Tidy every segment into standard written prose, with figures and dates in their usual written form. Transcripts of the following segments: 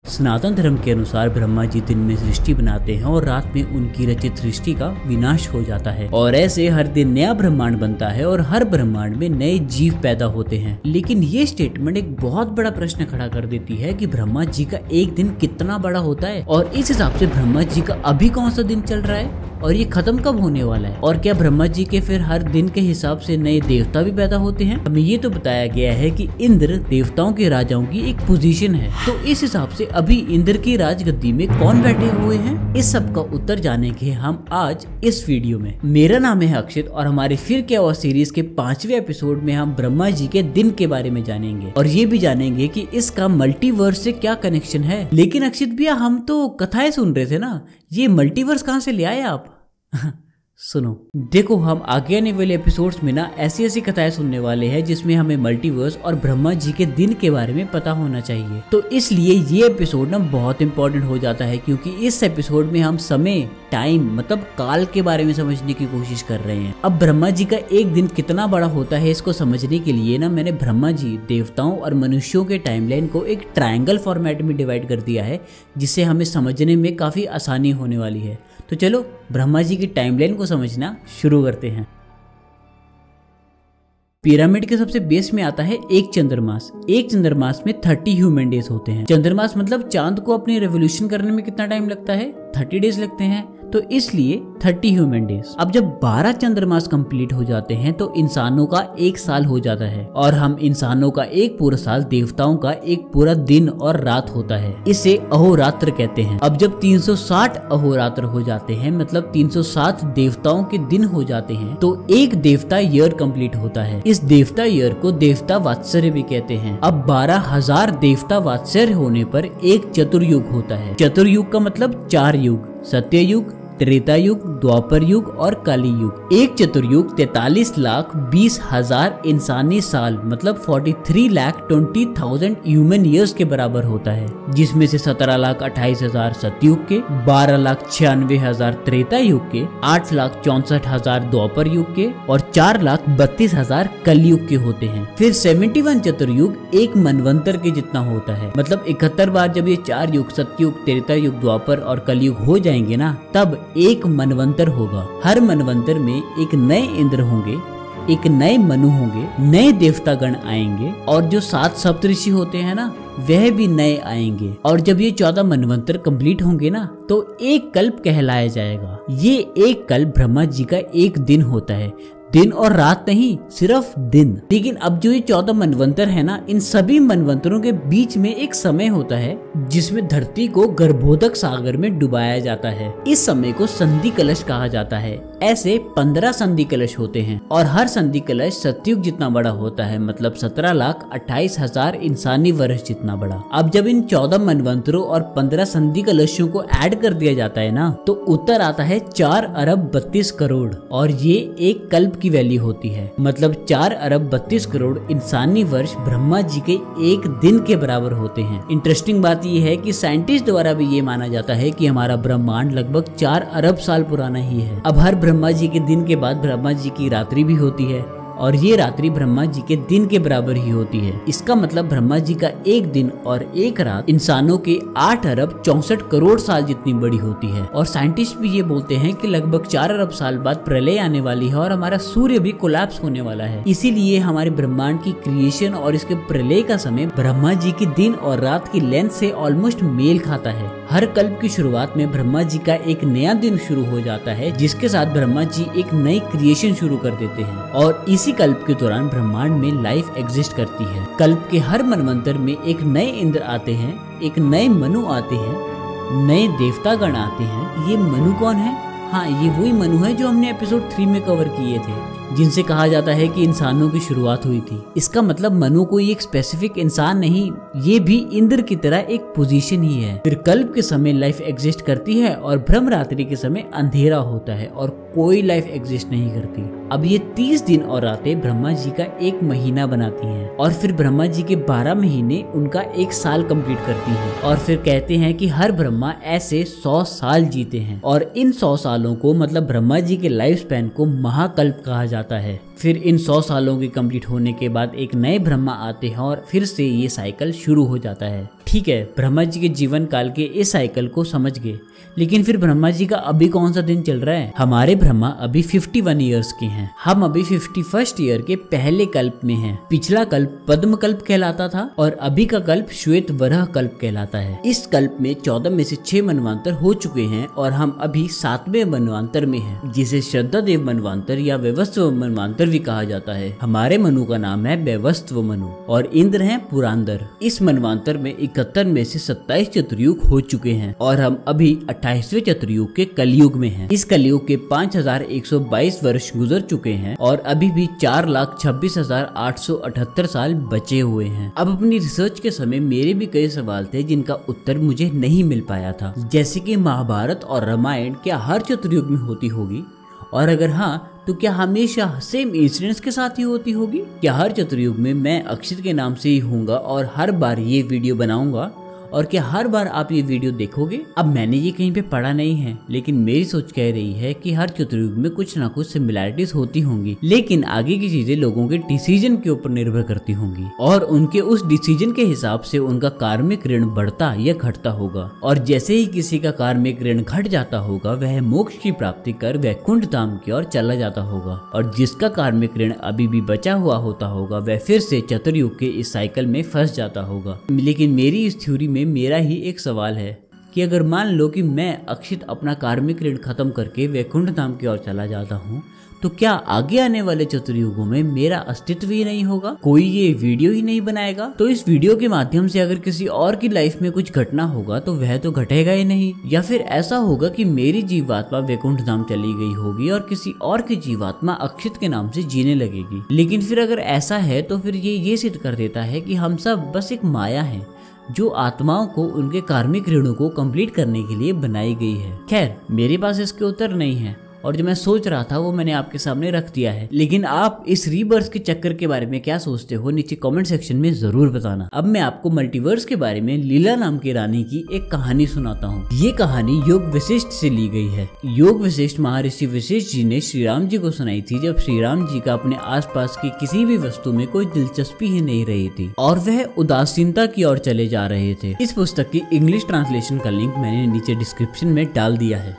सनातन धर्म के अनुसार ब्रह्मा जी दिन में सृष्टि बनाते हैं और रात में उनकी रचित सृष्टि का विनाश हो जाता है और ऐसे हर दिन नया ब्रह्मांड बनता है और हर ब्रह्मांड में नए जीव पैदा होते हैं। लेकिन ये स्टेटमेंट एक बहुत बड़ा प्रश्न खड़ा कर देती है कि ब्रह्मा जी का एक दिन कितना बड़ा होता है और इस हिसाब से ब्रह्मा जी का अभी कौन सा दिन चल रहा है और ये खत्म कब होने वाला है, और क्या ब्रह्मा जी के फिर हर दिन के हिसाब से नए देवता भी पैदा होते हैं। हमें ये तो बताया गया है कि इंद्र देवताओं के राजाओं की एक पोजीशन है, तो इस हिसाब से अभी इंद्र की राजगद्दी में कौन बैठे हुए हैं, इस सब का उत्तर जानेंगे हम आज इस वीडियो में। मेरा नाम है अक्षित और हमारे फिर क्या हुआ सीरीज के 5वें एपिसोड में हम ब्रह्मा जी के दिन के बारे में जानेंगे और ये भी जानेंगे कि इसका मल्टीवर्स से क्या कनेक्शन है। लेकिन अक्षित भैया, हम तो कथाएं सुन रहे थे ना, ये मल्टीवर्स कहाँ से ले आए आप? सुनो, देखो, हम आगे आने वाले एपिसोड्स में ना ऐसी ऐसी कथाएं सुनने वाले हैं जिसमें हमें मल्टीवर्स और ब्रह्मा जी के दिन के बारे में पता होना चाहिए। तो इसलिए ये एपिसोड ना बहुत इंपॉर्टेंट हो जाता है, क्योंकि इस एपिसोड में हम समय, टाइम मतलब काल के बारे में समझने की कोशिश कर रहे हैं। अब ब्रह्मा जी का एक दिन कितना बड़ा होता है इसको समझने के लिए ना मैंने ब्रह्मा जी, देवताओं और मनुष्यों के टाइमलाइन को एक ट्रायंगल फॉर्मेट में डिवाइड कर दिया है, जिससे हमें समझने में काफी आसानी होने वाली है। तो चलो ब्रह्मा जी की टाइमलाइन को समझना शुरू करते हैं। पिरामिड के सबसे बेस में आता है एक चंद्रमास। एक चंद्रमास में 30 ह्यूमन डेज होते हैं। चंद्रमास मतलब चांद को अपनी रेवोल्यूशन करने में कितना टाइम लगता है? 30 डेज लगते हैं, तो इसलिए 30 ह्यूमन डेज। अब जब 12 चंद्रमास कंप्लीट हो जाते हैं तो इंसानों का एक साल हो जाता है और हम इंसानों का एक पूरा साल, देवताओं का एक पूरा दिन और रात होता है। इसे अहोरात्र कहते हैं। अब जब 360 अहोरात्र हो जाते हैं, मतलब 360 देवताओं के दिन हो जाते हैं, तो एक देवता ईयर कंप्लीट होता है। इस देवता ईयर को देवता वात्सर्य भी कहते हैं। अब 12,000 देवता वात्सर्य होने पर एक चतुर्युग होता है। चतुर्युग का मतलब 4 युग, सत्ययुग, त्रेता युग, द्वापर युग और कली युग। एक चतुर्युग 43,20,000 इंसानी साल मतलब 43,20,000 ह्यूमन ईयर्स के बराबर होता है, जिसमें से 17,28,000 सतयुग के, 12,96,000 त्रेता युग के, 8,64,000 द्वापर युग के और 4,32,000 कलयुग के होते हैं। फिर 71 चतुर्युग एक मनवंतर के जितना होता है, मतलब 71 बार जब ये 4 युग, सतयुग, त्रेता युग, द्वापर और कलयुग हो जाएंगे ना, तब एक मनवंतर होगा। हर मनवंतर में एक नए इंद्र होंगे, एक नए मनु होंगे, नए देवतागण आएंगे और जो 7 सप्तऋषि होते हैं ना, वह भी नए आएंगे। और जब ये 14 मनवंतर कंप्लीट होंगे ना, तो एक कल्प कहलाया जाएगा। ये एक कल्प ब्रह्मा जी का एक दिन होता है। दिन और रात नहीं, सिर्फ दिन। लेकिन अब जो ये 14 मनवंतर है ना, इन सभी मनवंतरों के बीच में एक समय होता है जिसमें धरती को गर्भोदक सागर में डुबाया जाता है। इस समय को संधि कलश कहा जाता है। ऐसे 15 संधि कलश होते हैं और हर संधि कलश सतयुग जितना बड़ा होता है, मतलब 17,28,000 इंसानी वर्ष जितना बड़ा। अब जब इन 14 मनवंतरों और 15 संधि कलशों को ऐड कर दिया जाता है ना, तो उत्तर आता है 4 अरब 32 करोड़ और ये एक कल्प की वैल्यू होती है, मतलब 4 अरब 32 करोड़ इंसानी वर्ष ब्रह्मा जी के एक दिन के बराबर होते हैं। इंटरेस्टिंग बात यह है कि साइंटिस्ट द्वारा भी ये माना जाता है कि हमारा ब्रह्मांड लगभग 4 अरब साल पुराना ही है। अब हर ब्रह्मा जी के दिन के बाद ब्रह्मा जी की रात्रि भी होती है और ये रात्रि ब्रह्मा जी के दिन के बराबर ही होती है। इसका मतलब ब्रह्मा जी का एक दिन और एक रात इंसानों के 8 अरब 64 करोड़ साल जितनी बड़ी होती है। और साइंटिस्ट भी ये बोलते हैं कि लगभग 4 अरब साल बाद प्रलय आने वाली है और हमारा सूर्य भी कोलैप्स होने वाला है। इसीलिए हमारे ब्रह्मांड की क्रिएशन और इसके प्रलय का समय ब्रह्मा जी की दिन और रात की लेंथ से ऑलमोस्ट मेल खाता है। हर कल्प की शुरुआत में ब्रह्मा जी का एक नया दिन शुरू हो जाता है, जिसके साथ ब्रह्मा जी एक नई क्रिएशन शुरू कर देते हैं और इसी कल्प के दौरान ब्रह्मांड में लाइफ एग्जिस्ट करती है। कल्प के हर मनवंतर में एक नए इंद्र आते हैं, एक नए मनु आते हैं, नए देवतागण आते हैं। ये मनु कौन है? हाँ, ये वही मनु है जो हमने एपिसोड 3 में कवर किए थे, जिनसे कहा जाता है कि इंसानों की शुरुआत हुई थी। इसका मतलब मनु कोई एक स्पेसिफिक इंसान नहीं, ये भी इंद्र की तरह एक पोजीशन ही है। फिर कल्प के समय लाइफ एग्जिस्ट करती है और ब्रह्मरात्रि के समय अंधेरा होता है और कोई लाइफ एग्जिस्ट नहीं करती। अब ये 30 दिन और रातें ब्रह्मा जी का एक महीना बनाती हैं और फिर ब्रह्मा जी के 12 महीने उनका एक साल कंप्लीट करती हैं। और फिर कहते हैं कि हर ब्रह्मा ऐसे 100 साल जीते हैं और इन 100 सालों को मतलब ब्रह्मा जी के लाइफ स्पैन को महाकल्प कहा जाता है। फिर इन 100 सालों के कंप्लीट होने के बाद एक नए ब्रह्मा आते हैं और फिर से ये साइकिल शुरू हो जाता है। ठीक है, ब्रह्मा जी के जीवन काल के इस साइकिल को समझ गए, लेकिन फिर ब्रह्मा जी का अभी कौन सा दिन चल रहा है? हमारे ब्रह्मा अभी 51 ईयर्स के हैं। हम अभी 51st ईयर के पहले कल्प में हैं। पिछला कल्प पद्म कल्प कहलाता था और अभी का कल्प श्वेत वराह कल्प कहलाता है। इस कल्प में 14 में से 6 मनवांतर हो चुके हैं और हम अभी 7वें मनवांतर में हैं, जिसे श्रद्धा देव मनवांतर या वैवस्वत मनवांतर भी कहा जाता है। हमारे मनु का नाम है वैवस्वत मनु और इंद्र है पुरांदर। इस मनवांतर में 71 में से 27 चतुर्युग हो चुके हैं और हम अभी 28वें चतुर्युग के कलयुग में हैं। इस कलयुग के 5122 वर्ष गुजर चुके हैं और अभी भी 4,26,878 साल बचे हुए हैं। अब अपनी रिसर्च के समय मेरे भी कई सवाल थे जिनका उत्तर मुझे नहीं मिल पाया था, जैसे कि महाभारत और रामायण क्या हर चतुर्युग में होती होगी, और अगर हाँ तो क्या हमेशा सेम इंसिडेंट्स के साथ ही होती होगी? क्या हर चतुर्युग में मैं अक्षित के नाम से ही होऊंगा और हर बार ये वीडियो बनाऊंगा, और क्या हर बार आप ये वीडियो देखोगे? अब मैंने ये कहीं पे पढ़ा नहीं है, लेकिन मेरी सोच कह रही है कि हर चतुर्युग में कुछ ना कुछ सिमिलैरिटीज होती होंगी, लेकिन आगे की चीजें लोगों के डिसीजन के ऊपर निर्भर करती होंगी और उनके उस डिसीजन के हिसाब से उनका कार्मिक ऋण बढ़ता या घटता होगा। और जैसे ही किसी का कार्मिक ऋण घट जाता होगा, वह मोक्ष की प्राप्ति कर वैकुंठ धाम की ओर चला जाता होगा, और जिसका कार्मिक ऋण अभी भी बचा हुआ होता होगा वह फिर से चतुर्युग के इस साइकिल में फंस जाता होगा। लेकिन मेरी इस थ्योरी में मेरा ही एक सवाल है कि अगर मान लो कि मैं अक्षित अपना कार्मिक ऋण खत्म करके वैकुंठ धाम की ओर चला जाता हूँ, तो क्या आगे आने वाले चतुर्युगों में मेरा अस्तित्व ही नहीं होगा? कोई ये वीडियो ही नहीं बनाएगा? तो इस वीडियो के माध्यम से अगर किसी और की लाइफ में कुछ घटना होगा तो वह तो घटेगा ही नहीं, या फिर ऐसा होगा कि मेरी जीवात्मा वैकुंठ धाम चली गई होगी और किसी और की जीवात्मा अक्षित के नाम से जीने लगेगी। लेकिन फिर अगर ऐसा है तो फिर ये सिद्ध कर देता है कि हम सब बस एक माया है जो आत्माओं को उनके कार्मिक ऋणों को कंप्लीट करने के लिए बनाई गई है। खैर, मेरे पास इसके उत्तर नहीं है और जो मैं सोच रहा था वो मैंने आपके सामने रख दिया है। लेकिन आप इस रीबर्थ के चक्कर के बारे में क्या सोचते हो, नीचे कमेंट सेक्शन में जरूर बताना। अब मैं आपको मल्टीवर्स के बारे में लीला नाम की रानी की एक कहानी सुनाता हूँ। ये कहानी योग वशिष्ठ से ली गई है। योग वशिष्ठ महर्षि वशिष्ठ जी ने श्री राम जी को सुनाई थी जब श्री राम जी का अपने आसपास की किसी भी वस्तु में कोई दिलचस्पी ही नहीं रही थी और वह उदासीनता की ओर चले जा रहे थे। इस पुस्तक की इंग्लिश ट्रांसलेशन का लिंक मैंने नीचे डिस्क्रिप्शन में डाल दिया है।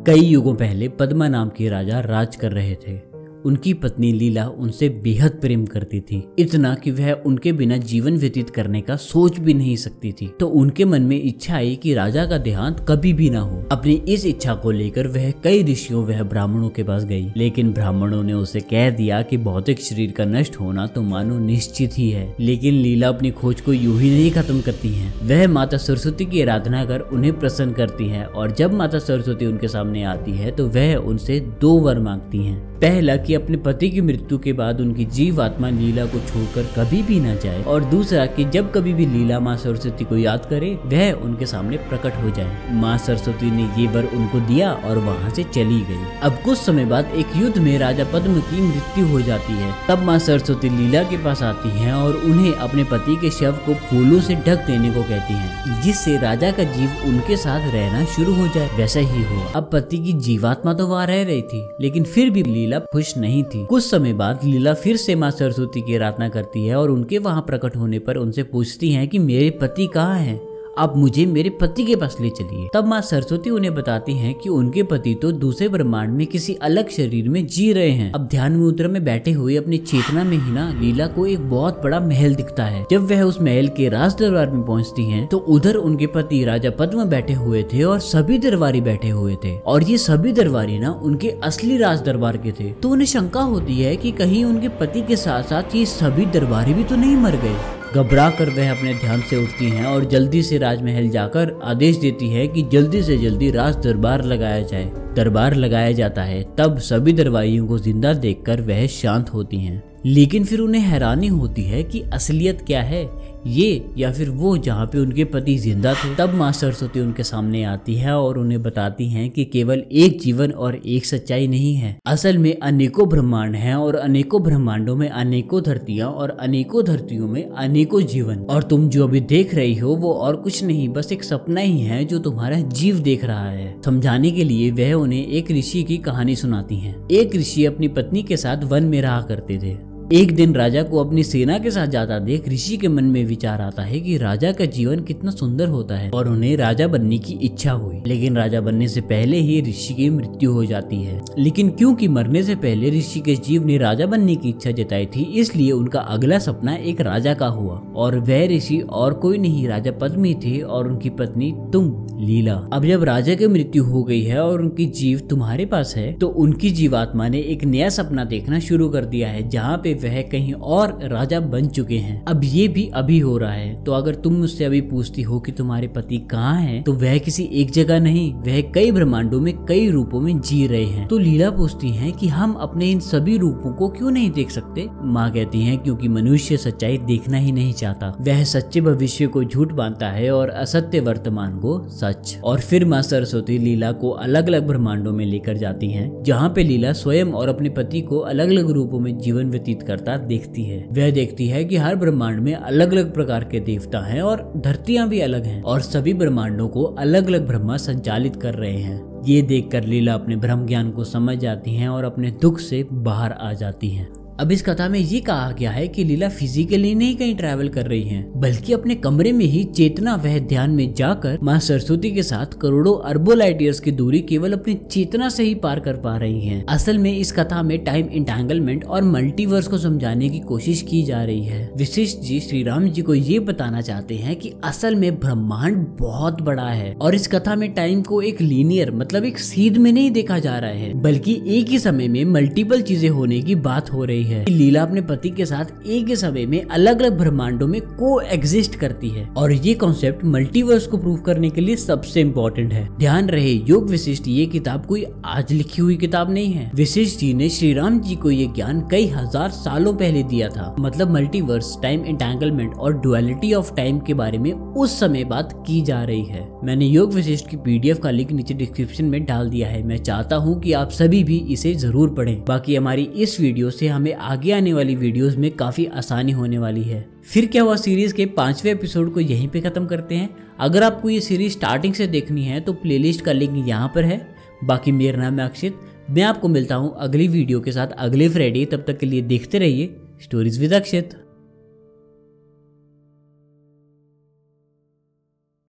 कई युगों पहले पद्मा नाम के राजा राज कर रहे थे। उनकी पत्नी लीला उनसे बेहद प्रेम करती थी, इतना कि वह उनके बिना जीवन व्यतीत करने का सोच भी नहीं सकती थी। तो उनके मन में इच्छा आई कि राजा का देहांत कभी भी ना हो। अपनी इस इच्छा को लेकर वह कई ऋषियों वह ब्राह्मणों के पास गई, लेकिन ब्राह्मणों ने उसे कह दिया कि भौतिक शरीर का नष्ट होना तो मानो निश्चित ही है। लेकिन लीला अपनी खोज को यूं ही नहीं खत्म करती है। वह माता सरस्वती की आराधना कर उन्हें प्रसन्न करती है और जब माता सरस्वती उनके सामने आती है तो वह उनसे 2 वर मांगती है। पहला कि अपने पति की मृत्यु के बाद उनकी जीवात्मा लीला को छोड़कर कभी भी न जाए, और दूसरा कि जब कभी भी लीला माँ सरस्वती को याद करे वह उनके सामने प्रकट हो जाए। माँ सरस्वती ने ये वर उनको दिया और वहाँ से चली गई। अब कुछ समय बाद एक युद्ध में राजा पद्म की मृत्यु हो जाती है। तब माँ सरस्वती लीला के पास आती है और उन्हें अपने पति के शव को फूलों से ढक देने को कहती है, जिससे राजा का जीव उनके साथ रहना शुरू हो जाए। वैसा ही हुआ। अब पति की जीवात्मा तो वहाँ रह रही थी, लेकिन फिर भी लीला खुश नहीं थी। कुछ समय बाद लीला फिर से माँ सरस्वती की आराधना करती है और उनके वहाँ प्रकट होने पर उनसे पूछती हैं कि मेरे पति कहाँ हैं, आप मुझे मेरे पति के पास ले चलिए। तब माँ सरस्वती उन्हें बताती हैं कि उनके पति तो दूसरे ब्रह्मांड में किसी अलग शरीर में जी रहे हैं। अब ध्यान मुद्रा में बैठे हुए अपनी चेतना में ही ना लीला को एक बहुत बड़ा महल दिखता है। जब वह उस महल के राज दरबार में पहुँचती है तो उधर उनके पति राजा पद्म बैठे हुए थे और सभी दरबारी बैठे हुए थे, और ये सभी दरबारी ना उनके असली राज दरबार के थे। तो उन्हें शंका होती है कि कहीं उनके पति के साथ साथ ये सभी दरबारी भी तो नहीं मर गए। घबरा कर वह अपने ध्यान से उठती हैं और जल्दी से राजमहल जाकर आदेश देती है कि जल्दी से जल्दी राज दरबार लगाया जाए। दरबार लगाया जाता है। तब सभी दरबारियों को जिंदा देखकर वह शांत होती हैं, लेकिन फिर उन्हें हैरानी होती है कि असलियत क्या है। ये या फिर वो जहाँ पे उनके पति जिंदा थे। तब माँ सरस्वती उनके सामने आती है और उन्हें बताती हैं कि केवल एक जीवन और एक सच्चाई नहीं है, असल में अनेकों ब्रह्मांड हैं और अनेकों ब्रह्मांडों में अनेकों धरतियां और अनेकों धरतियों में अनेकों जीवन, और तुम जो अभी देख रही हो वो और कुछ नहीं बस एक सपना ही है जो तुम्हारा जीव देख रहा है। समझाने के लिए वह उन्हें एक ऋषि की कहानी सुनाती हैं। एक ऋषि अपनी पत्नी के साथ वन में रहा करते थे। एक दिन राजा को अपनी सेना के साथ जाता देख ऋषि के मन में विचार आता है कि राजा का जीवन कितना सुंदर होता है और उन्हें राजा बनने की इच्छा हुई। लेकिन राजा बनने से पहले ही ऋषि की मृत्यु हो जाती है। लेकिन क्योंकि मरने से पहले ऋषि के जीव ने राजा बनने की इच्छा जताई थी, इसलिए उनका अगला सपना एक राजा का हुआ। और वह ऋषि और कोई नहीं राजा पद्मी थे और उनकी पत्नी तुम लीला। अब जब राजा की मृत्यु हो गई है और उनकी जीव तुम्हारे पास है, तो उनकी जीवात्मा ने एक नया सपना देखना शुरू कर दिया है जहाँ पे वह कहीं और राजा बन चुके हैं। अब ये भी अभी हो रहा है। तो अगर तुम मुझसे अभी पूछती हो कि तुम्हारे पति कहाँ हैं, तो वह किसी एक जगह नहीं, वह कई ब्रह्मांडों में कई रूपों में जी रहे हैं। तो लीला पूछती है कि हम अपने इन सभी रूपों को क्यों नहीं देख सकते। माँ कहती है क्योंकि मनुष्य सच्चाई देखना ही नहीं चाहता। वह सच्चे भविष्य को झूठ मानता है और असत्य वर्तमान को सच। और फिर माँ सरस्वती लीला को अलग अलग ब्रह्मांडों में लेकर जाती हैं, जहाँ पे लीला स्वयं और अपने पति को अलग अलग रूपों में जीवन व्यतीत करता देखती है। वह देखती है कि हर ब्रह्मांड में अलग अलग प्रकार के देवता हैं और धरतियां भी अलग हैं और सभी ब्रह्मांडों को अलग अलग ब्रह्मा संचालित कर रहे हैं। ये देखकर लीला अपने ब्रह्म ज्ञान को समझ जाती हैं और अपने दुख से बाहर आ जाती हैं। अब इस कथा में ये कहा गया है कि लीला फिजिकली नहीं कहीं ट्रैवल कर रही हैं, बल्कि अपने कमरे में ही चेतना वह ध्यान में जाकर माँ सरस्वती के साथ करोड़ों अरबों लाइट ईयर्स की दूरी केवल अपनी चेतना से ही पार कर पा रही हैं। असल में इस कथा में टाइम इंटेंगलमेंट और मल्टीवर्स को समझाने की कोशिश की जा रही है। वशिष्ठ जी श्री राम जी को ये बताना चाहते हैं कि असल में ब्रह्मांड बहुत बड़ा है और इस कथा में टाइम को एक लीनियर मतलब एक सीध में नहीं देखा जा रहा है, बल्कि एक ही समय में मल्टीपल चीजें होने की बात हो रही है। लीला अपने पति के साथ एक ही समय में अलग अलग ब्रह्मांडों में को एग्जिस्ट करती है और ये कॉन्सेप्ट मल्टीवर्स को प्रूव करने के लिए सबसे इम्पोर्टेंट है। ध्यान रहे योग वशिष्ठ ये किताब कोई आज लिखी हुई किताब नहीं है। वशिष्ठ जी ने श्री राम जी को ये ज्ञान कई हजार सालों पहले दिया था। मतलब मल्टीवर्स, टाइम एंटेंगलमेंट और डुअलिटी ऑफ टाइम के बारे में उस समय बात की जा रही है। मैंने योग वशिष्ठ की PDF का लिंक नीचे डिस्क्रिप्शन में डाल दिया है। मैं चाहता हूँ कि आप सभी भी इसे जरूर पढ़ें। बाकी हमारी इस वीडियो से हमें आगे आने वाली वीडियोस में काफी आसानी होने वाली है। फिर क्या हुआ सीरीज के 5वें एपिसोड को यहीं पे खत्म करते हैं। अगर आपको ये सीरीज स्टार्टिंग से देखनी है तो प्लेलिस्ट का लिंक यहाँ पर है। बाकी मेरा नाम है अक्षित। मैं आपको मिलता हूँ अगली वीडियो के साथ अगले फ्राइडे। तब तक के लिए देखते रहिए स्टोरीज विद अक्षित।